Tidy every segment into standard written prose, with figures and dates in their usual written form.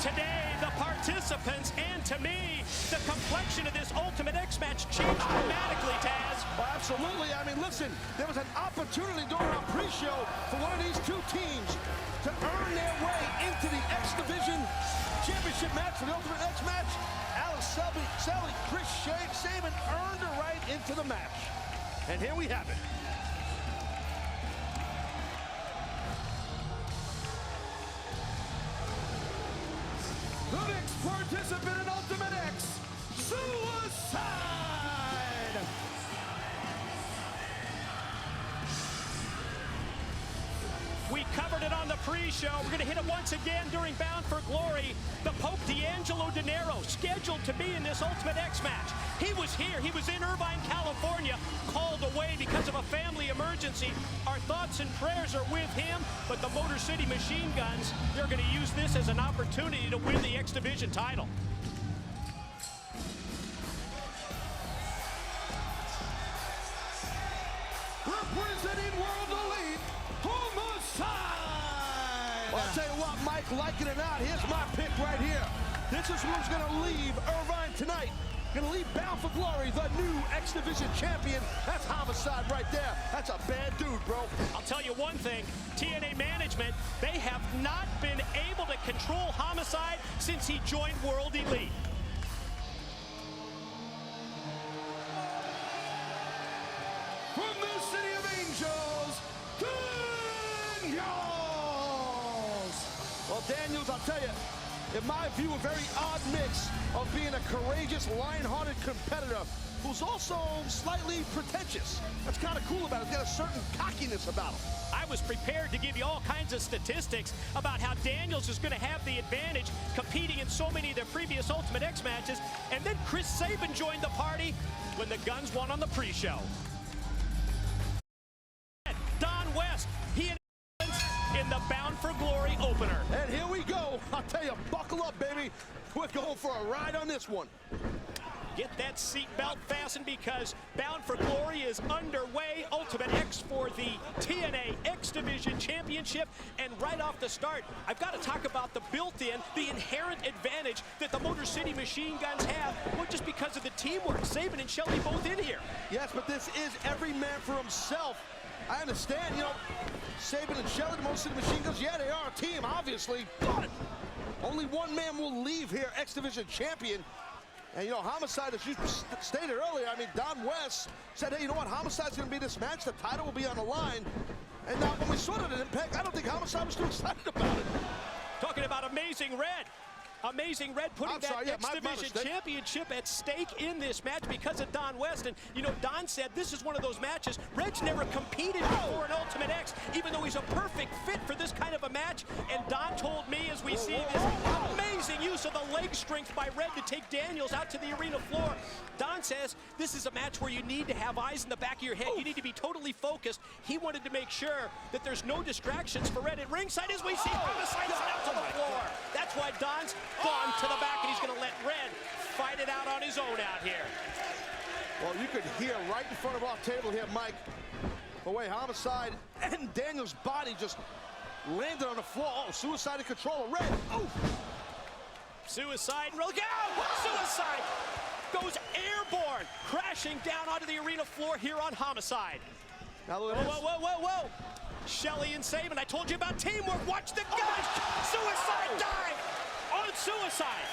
Today, the participants, and to me, the complexion of this Ultimate X match changed dramatically, Taz. Oh, absolutely. I mean, listen, there was an opportunity during our pre-show for one of these two teams to earn their way into the X Division Championship match for the Ultimate X match. Alex Shelley, Chris Sabin earned a right into the match. And here we have it. The next participant in Ultimate X, Suicide! We covered it on the pre-show. We're going to hit it once again during Bound for Glory. The Pope D'Angelo Dinero, scheduled to be in this Ultimate X match. He was here. He was in Irvine, California, called away because of a family emergency. Our thoughts and prayers are with him, but the Motor City Machine Guns, they're going to use this as an opportunity to win the X Division title. Representing World Elite, Homicide! Well, I'll tell you what, Mike, like it or not, here's my pick right here. This is who's going to leave Irvine tonight. Going to leave Bound for Glory, the new X Division champion. That's Homicide right there. That's a bad dude, bro. I'll tell you one thing, TNA management, they have not been able to control Homicide since he joined World Elite. From the City of Angels, Daniels! Well, Daniels, I'll tell you, in my view, a very odd mix of being a courageous, lion-hearted competitor who's also slightly pretentious. That's kind of cool about it. He's got a certain cockiness about him. I was prepared to give you all kinds of statistics about how Daniels is going to have the advantage competing in so many of their previous Ultimate X matches, and then Chris Sabin joined the party when the Guns won on the pre-show. Don West, he and in the Bound for Glory opener. And here we go. I'll tell you, buckle up, baby. We're going for a ride on this one. Get that seatbelt fastened because Bound for Glory is underway. Ultimate X for the TNA X Division Championship. And right off the start, I've got to talk about the built-in, the inherent advantage that the Motor City Machine Guns have. Well, just because of the teamwork. Sabin and Shelley both in here. Yes, but this is every man for himself. I understand, you know, Sabin and Shelley, the Motor City Machine Guns, yeah, they are a team, obviously, but only one man will leave here X Division champion. And, you know, Homicide, as you stated earlier, I mean, Don West said, hey, you know what, Homicide's going to be this match. The title will be on the line. And now, when we saw it at Impact, I don't think Homicide was too excited about it. Talking about Amazing Red. Amazing Red putting that X Division championship at stake in this match because of Don West. And, you know, Don said this is one of those matches. Red's never competed before an Ultimate X, even though he's a perfect fit for this kind of a match. And Don told me, as we see this amazing use of the leg strength by Red to take Daniels out to the arena floor. Don says this is a match where you need to have eyes in the back of your head. You need to be totally focused. He wanted to make sure that there's no distractions for Red at ringside as we see Homicide out to the floor. That's why Don's gone to the back, and he's going to let Red fight it out on his own out here. Well, you could hear right in front of our table here, Mike, the way Homicide and Daniel's body just landed on the floor. Oh, Suicide in control of Red. Oh! Suicide, look out! Suicide goes airborne, crashing down onto the arena floor here on Homicide. Now look at this. Whoa. Shelley and Sabin, I told you about teamwork. Watch the guys. Suicide dive on Suicide.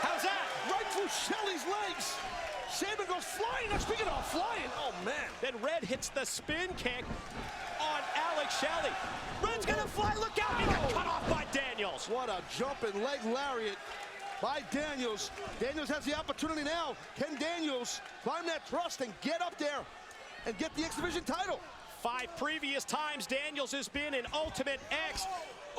How's that? Right through Shelley's legs. Sabin goes flying. Now, speaking of flying, oh, man. Then Red hits the spin kick on Alex Shelley. Red's going to fly. Look out. He got cut off by Daniels. What a jumping leg lariat by Daniels. Daniels has the opportunity now. Can Daniels climb that thrust and get up there and get the X Division title? 5 previous times Daniels has been in Ultimate X.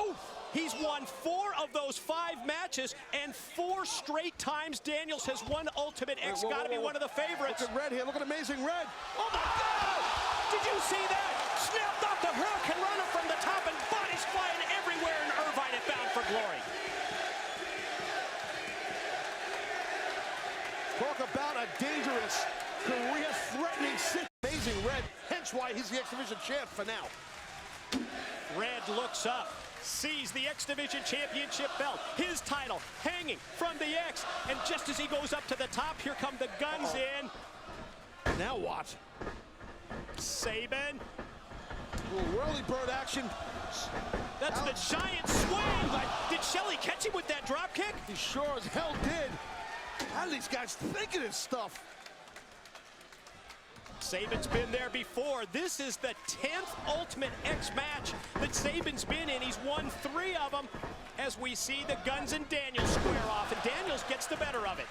Ooh, he's won 4 of those 5 matches, and 4 straight times Daniels has won Ultimate X. Got to be one of the favorites. Look at Red here. Look at Amazing Red. Oh, my God! Did you see that? Snapped off the Hurricane Runner from the top, and bodies flying everywhere in Irvine at Bound for Glory. Talk about a dangerous, career-threatening situation. Amazing Red, hence why he's the X Division champ for now. Red looks up, sees the X Division Championship belt, his title hanging from the X, and just as he goes up to the top, here come the Guns in. Now what? Sabin. Little whirly bird action. That's the giant swing. Did Shelley catch him with that drop kick? He sure as hell did. How do these guys think of this stuff? Sabin's been there before. This is the 10th Ultimate X match that Sabin's been in. He's won 3 of them as we see the Guns and Daniels square off, and Daniels gets the better of it.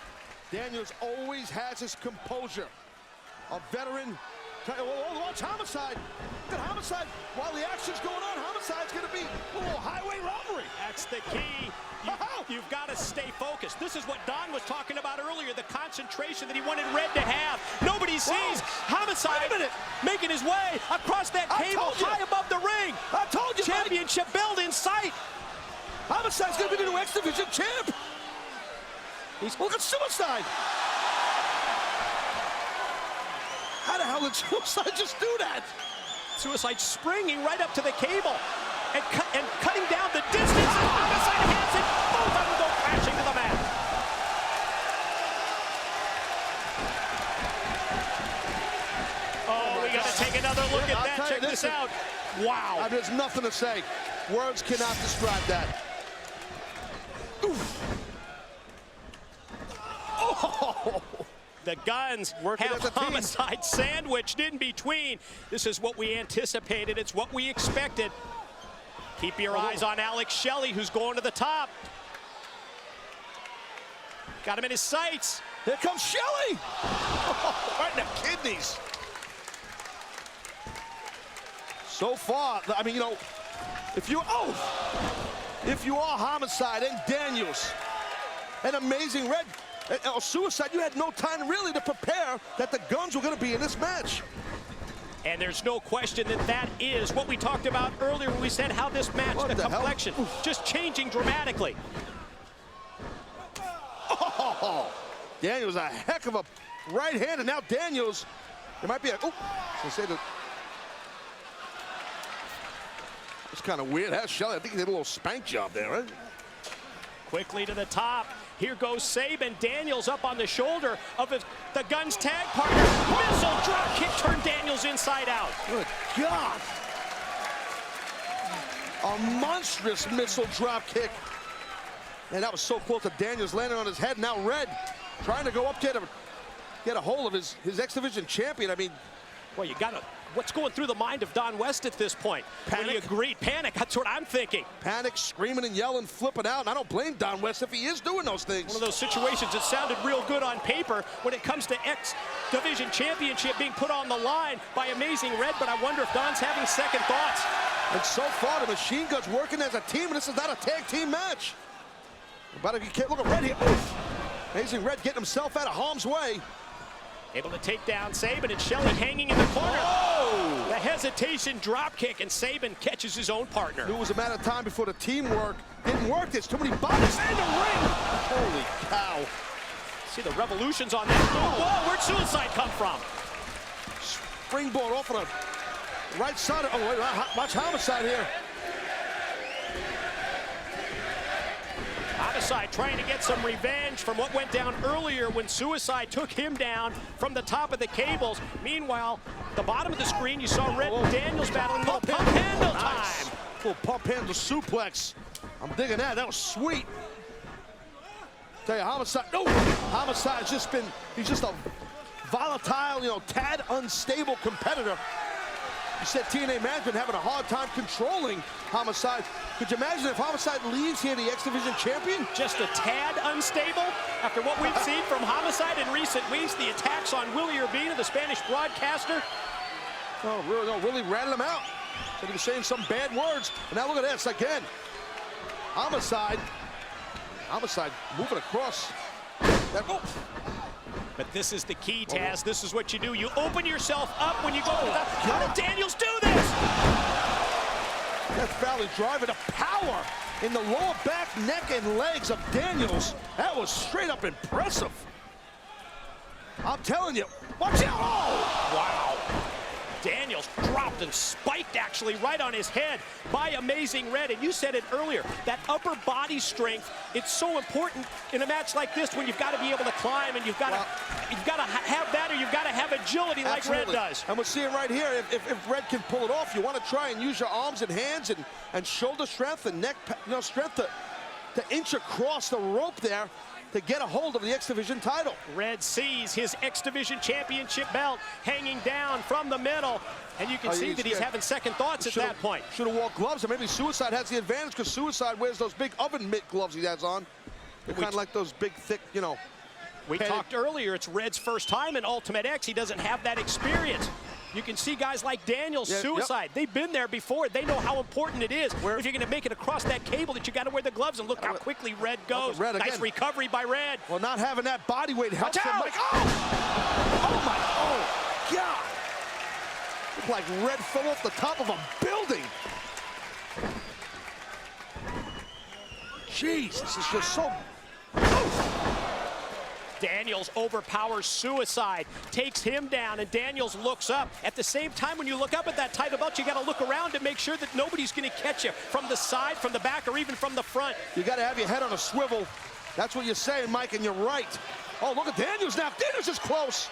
Daniels always has his composure. A veteran. Watch Homicide. Look at Homicide. While the action's going on, Homicide's going to be a little highway robbery. That's the key. You've got to stay focused. This is what Don was talking about earlier, the concentration that he wanted Red to have. Nobody sees Homicide making his way across that cable high above the ring. I told you, championship belt in sight. Homicide's going to be the new X Division champ. Look at Suicide. How the hell did Suicide just do that? Suicide springing right up to the cable and cutting down the distance. And Homicide has it. Both of them go crashing to the mat. Oh, we got to take another look at that. Check this out. Wow. There's nothing to say. Words cannot describe that. Oof. Oh! The Guns have Homicide sandwiched in between. This is what we anticipated. It's what we expected. Keep your eyes on Alex Shelley, who's going to the top. Got him in his sights. Here comes Shelley. Right in the kidneys. So far, I mean, you know, if you are Homicide and Daniels, and Amazing Red, Suicide, you had no time really to prepare that the Guns were going to be in this match. And there's no question that that is what we talked about earlier when we said how this match, the complexion, just changing dramatically. Oh, Daniels a heck of a right hand, and now Daniels, there might be a, it's kind of weird. That's Shelley. I think he did a little spank job there, right? Quickly to the top. Here goes Sabin. Daniels up on the shoulder of the Guns tag partner. Missile drop kick turned Daniels inside out. Good God. A monstrous missile drop kick. And that was so close to Daniels landing on his head. Now Red trying to go up to get a hold of his X Division champion. I mean, well, you got to. What's going through the mind of Don West at this point? Panic. Well, you agreed. Panic. That's what I'm thinking. Panic, screaming and yelling, flipping out. And I don't blame Don West if he is doing those things. One of those situations that sounded real good on paper when it comes to X Division Championship being put on the line by Amazing Red, but I wonder if Don's having second thoughts. And so far, the Machine Guns working as a team, and this is not a tag team match. But if you can't look at Red here. Oof. Amazing Red getting himself out of harm's way. Able to take down Sabin, and Shelley hanging in the corner. Oh! The hesitation drop kick, and Sabin catches his own partner. It was a matter of time before the teamwork didn't work. There's too many bodies in the ring. Holy cow. See the revolutions on that. Whoa, where'd Suicide come from? Springboard off of the right side. Oh, wait, watch Homicide here. Homicide trying to get some revenge from what went down earlier when Suicide took him down from the top of the cables. Meanwhile, the bottom of the screen, you saw Red and Daniels battling. Pump handle time. Little pump handle suplex. I'm digging that. That was sweet. Tell you, Homicide. No, Homicide's just been. He's just a volatile, you know, tad unstable competitor. You said TNA management having a hard time controlling Homicide. Could you imagine if Homicide leaves here the X Division champion? Just a tad unstable after what we've seen from Homicide in recent weeks. The attacks on Willie Urbina, the Spanish broadcaster. Really rattled him out. Said he was saying some bad words. And now look at this again. Homicide moving across. But this is the key, Taz. This is what you do. You open yourself up when you go to the top. How did Daniels do this? Death Valley driving the power in the lower back, neck, and legs of Daniels. That was straight up impressive. I'm telling you. Watch out. Oh! Wow. Daniels dropped and spiked actually right on his head by Amazing Red. And you said it earlier, that upper body strength, it's so important in a match like this when you've got to be able to climb and you've got to have that, or you've got to have agility like Red does. And we're seeing right here, if Red can pull it off, you want to try and use your arms and hands and shoulder strength and neck strength to inch across the rope there to get a hold of the X Division title. Red sees his X Division championship belt hanging down from the middle, and you can see that he's having second thoughts at that point. Should have wore gloves, and maybe Suicide has the advantage because Suicide wears those big oven mitt gloves he has on. They're kind of like those big, thick, you know. We talked earlier, it's Red's first time in Ultimate X. He doesn't have that experience. You can see guys like Daniels, Suicide. They've been there before. They know how important it is. If you're going to make it across that cable, that you got to wear the gloves, and look how quickly Red goes. Nice recovery by Red. Well, not having that body weight helps him. Like, oh God! Looked like Red fell off the top of a building. Jeez, this is just so. Daniels overpowers Suicide, takes him down, and Daniels looks up. At the same time, when you look up at that title belt, you got to look around to make sure that nobody's going to catch you from the side, from the back, or even from the front. You got to have your head on a swivel. That's what you're saying, Mike, and you're right. Oh, look at Daniels now. Daniels is close.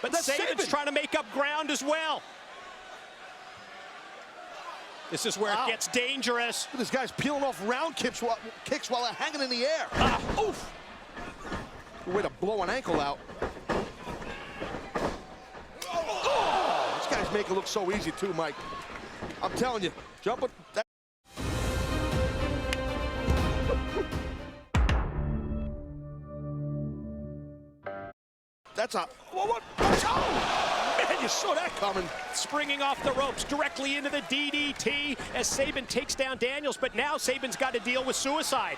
But Saban's trying to make up ground as well. This is where it gets dangerous. This guy's peeling off round kicks while they're hanging in the air. Oof. Way to blow an ankle out. Oh, this guy's making it look so easy too, Mike. I'm telling you, jump it. That's a what? Oh, man, you saw that coming. Springing off the ropes directly into the DDT as Saban takes down Daniels, but now Saban's got to deal with Suicide.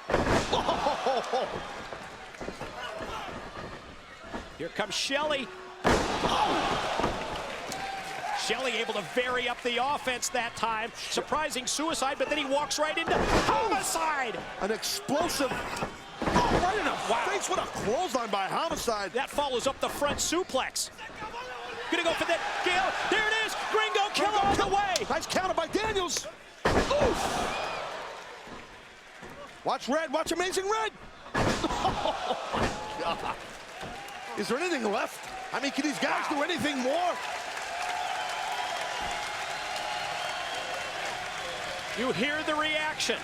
Oh. Here comes Shelley. Shelley able to vary up the offense that time, surprising Suicide, but then he walks right into Homicide. An explosive, right in the face. What a clothesline by Homicide. That follows up the front suplex. Gonna go for that, Gale. There it is, Gringo kill all the way. Nice counter by Daniels. Oof. Watch Red, watch Amazing Red. Oh, God. Is there anything left? I mean, can these guys do anything more? You hear the reaction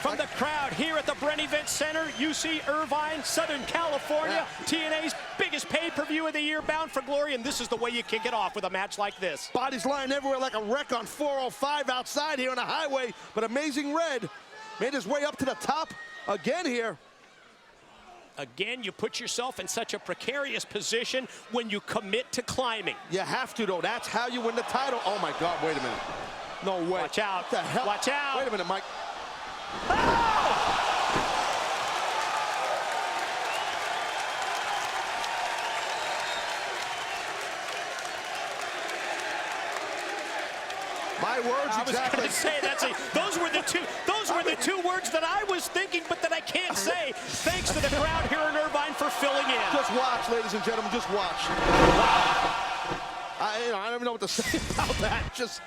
from the crowd here at the Brent Event Center, UC Irvine, Southern California. TNA's biggest pay-per-view of the year, Bound for Glory, and this is the way you kick it off with a match like this. Bodies lying everywhere like a wreck on 405 outside here on the highway, but Amazing Red made his way up to the top again here. Again, you put yourself in such a precarious position when you commit to climbing. You have to, though. That's how you win the title. Oh, my God, wait a minute. No way. Watch out. What the hell? Watch out. Wait a minute, Mike. Oh! My words, I was exactly. going to say those were the two words that I was thinking, but that I can't say. Thanks to the crowd here in Irvine for filling in. Just watch, ladies and gentlemen. Just watch. I don't even know what to say about that. Just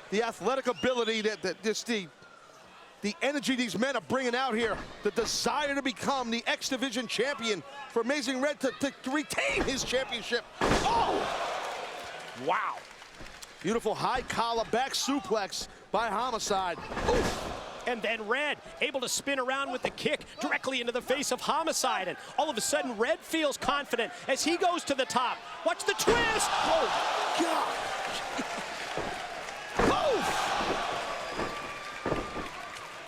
the athletic ability, the energy these men are bringing out here, the desire to become the X Division champion for Amazing Red to retain his championship. Oh! Wow. Beautiful high collar back suplex by Homicide. Oof. And then Red able to spin around with the kick directly into the face of Homicide. And all of a sudden, Red feels confident as he goes to the top. Watch the twist. Oh, God.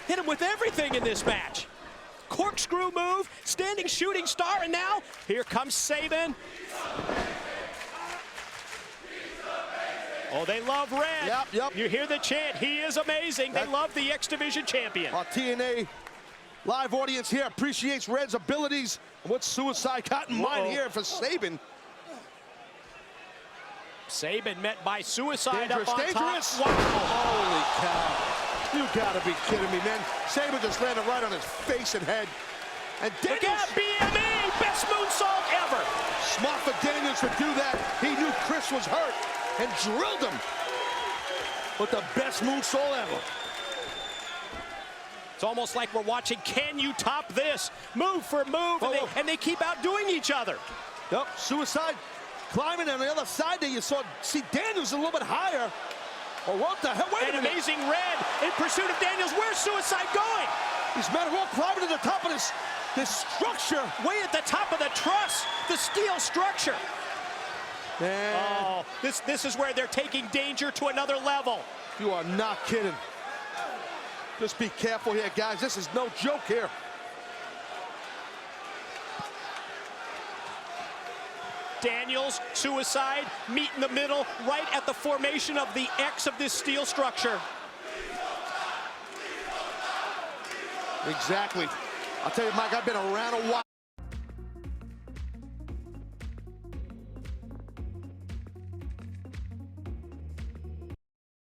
Hit him with everything in this match. Corkscrew move, standing shooting star, and now here comes Saban. Oh, they love Red. Yep. You hear the chant, he is amazing. They love the X Division champion. Our TNA live audience here appreciates Red's abilities. What Suicide got in mind here for Saban. Saban met by Suicide Dangerous, up on dangerous. top. Wow. Holy cow. You gotta be kidding me, man. Saban just landed right on his face and head. And Look out, BME! best moonsault ever. Smart for Daniels to do that. He knew Chris was hurt and drilled him with the best moonsault ever. It's almost like we're watching Can You Top This? Move for move, and they keep outdoing each other. Yep, suicide climbing on the other side there. You see Daniels a little bit higher. Oh, what the hell? Wait a minute. Amazing Red in pursuit of Daniels. Where's Suicide going? He's Manuel climbing to the top of this structure. Way at the top of the truss, the steel structure. Man. Oh, this is where they're taking danger to another level. You are not kidding. Just be careful here, guys. This is no joke here. Daniels, Suicide, meet in the middle, right at the formation of the X of this steel structure. Exactly. I'll tell you, Mike, I've been around a while.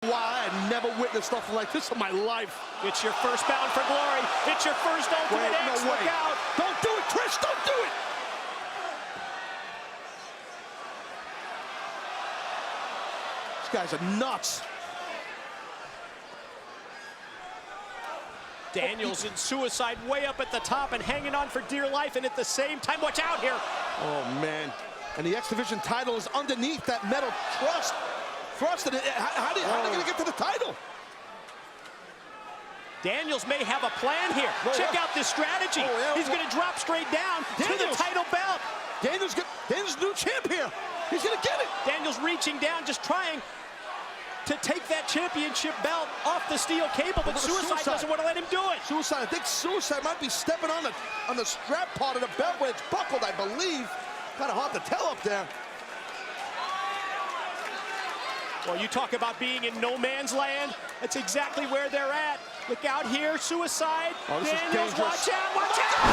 I had never witnessed stuff like this in my life. It's your first bound for glory. It's your first ultimate X. No way. Look out. Don't do it, Chris. Don't do it. These guys are nuts. Daniels and Suicide way up at the top and hanging on for dear life, and at the same time, watch out here. Oh, man. And the X Division title is underneath that metal truss. Thrusted it. How are they going to get to the title? Daniels may have a plan here. Check out this strategy. He's going to drop straight down to the title belt. Daniels new champ here. He's going to get it. Daniels reaching down, just trying to take that championship belt off the steel cable, but Suicide doesn't want to let him do it. Suicide, I think Suicide might be stepping on the strap part of the belt where it's buckled, I believe. Kind of hard to tell up there. Well, you talk about being in no man's land. That's exactly where they're at. Look out here, Suicide. Daniels, watch out, watch out!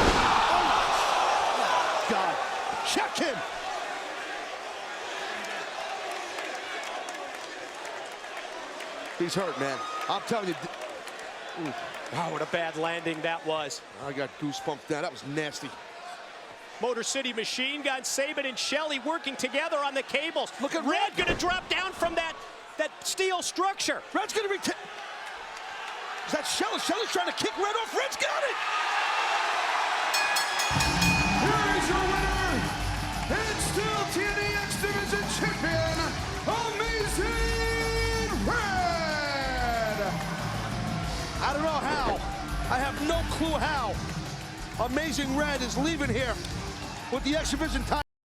Oh, God, check him. He's hurt, man. I'm telling you. Ooh. Wow, what a bad landing that was. I got goosebumps now. That was nasty. Motor City Machine Gun, Sabin and Shelley working together on the cables. Look at Red gonna drop down from that steel structure. Red's gonna is that Shelley? Shelley's trying to kick Red off. Red's got it. Here is your winner, and still TNA X Division champion, Amazing Red. I don't know how. I have no clue how. Amazing Red is leaving here with the X Division title.